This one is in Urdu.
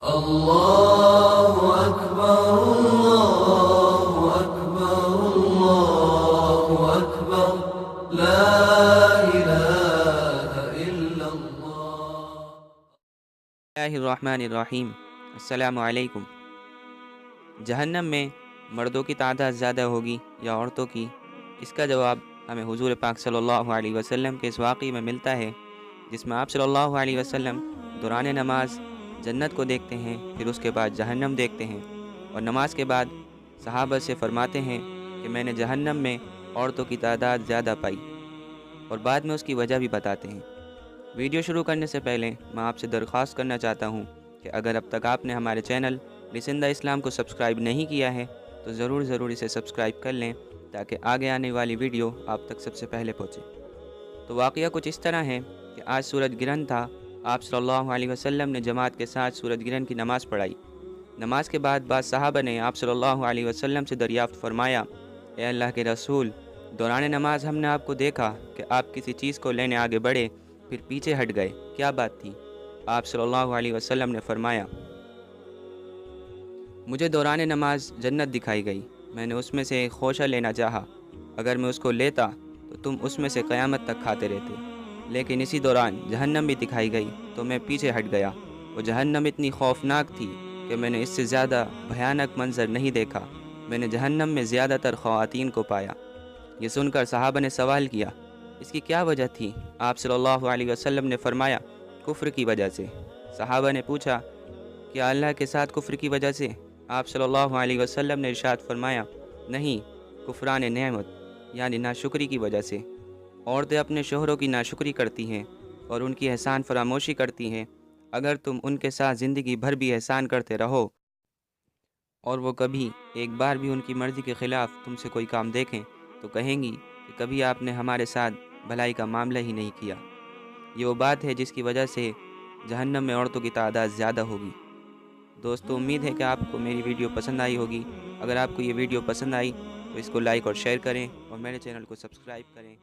اللہ اکبر اللہ اکبر اللہ اکبر لا الہ الا اللہ۔ بسم اللہ الرحمن الرحیم۔ السلام علیکم۔ جہنم میں مردوں کی تعداد زیادہ ہوگی یا عورتوں کی؟ اس کا جواب ہمیں حضور پاک صلی اللہ علیہ وسلم کے اس واقعے میں ملتا ہے، جس میں آپ صلی اللہ علیہ وسلم دوران نماز جنت کو دیکھتے ہیں، پھر اس کے بعد جہنم دیکھتے ہیں، اور نماز کے بعد صحابہ سے فرماتے ہیں کہ میں نے جہنم میں عورتوں کی تعداد زیادہ پائی، اور بعد میں اس کی وجہ بھی بتاتے ہیں۔ ویڈیو شروع کرنے سے پہلے میں آپ سے درخواست کرنا چاہتا ہوں کہ اگر اب تک آپ نے ہمارے چینل لسندہ اسلام کو سبسکرائب نہیں کیا ہے تو ضرور اسے سبسکرائب کر لیں تاکہ آگے آنے والی ویڈیو آپ تک سب سے پہلے پہنچے۔ تو واقعہ کچھ اس طرح ہے کہ آج سورج گرہن تھا۔ آپ صلی اللہ علیہ وسلم نے جماعت کے ساتھ سورج گرہن کی نماز پڑھائی۔ نماز کے بعد بعض صحابہ نے آپ صلی اللہ علیہ وسلم سے دریافت فرمایا، اے اللہ کے رسول، دوران نماز ہم نے آپ کو دیکھا کہ آپ کسی چیز کو لینے آگے بڑھے پھر پیچھے ہٹ گئے، کیا بات تھی؟ آپ صلی اللہ علیہ وسلم نے فرمایا، مجھے دوران نماز جنت دکھائی گئی، میں نے اس میں سے ایک خوشہ لینا چاہا، اگر میں اس کو لیتا تو تم اس میں سے قیامت تک کھاتے رہتے، لیکن اسی دوران جہنم بھی دکھائی گئی تو میں پیچھے ہٹ گیا۔ وہ جہنم اتنی خوفناک تھی کہ میں نے اس سے زیادہ بھیانک منظر نہیں دیکھا، میں نے جہنم میں زیادہ تر خواتین کو پایا۔ یہ سن کر صحابہ نے سوال کیا، اس کی کیا وجہ تھی؟ آپ صلی اللہ علیہ وسلم نے فرمایا، کفر کی وجہ سے۔ صحابہ نے پوچھا، کیا اللہ کے ساتھ کفر کی وجہ سے؟ آپ صلی اللہ علیہ وسلم نے ارشاد فرمایا، نہیں، کفران نعمت یعنی ناشکری کی وجہ سے۔ عورتیں اپنے شوہروں کی ناشکری کرتی ہیں اور ان کی احسان فراموشی کرتی ہیں۔ اگر تم ان کے ساتھ زندگی بھر بھی احسان کرتے رہو اور وہ کبھی ایک بار بھی ان کی مرضی کے خلاف تم سے کوئی کام دیکھیں تو کہیں گی کہ کبھی آپ نے ہمارے ساتھ بھلائی کا معاملہ ہی نہیں کیا۔ یہ وہ بات ہے جس کی وجہ سے جہنم میں عورتوں کی تعداد زیادہ ہوگی۔ دوستو، امید ہے کہ آپ کو میری ویڈیو پسند آئی ہوگی۔ اگر آپ کو یہ ویڈیو پسند آئی تو اس کو لائک اور شیئر کریں اور میرے چینل کو سبسکرائب کریں۔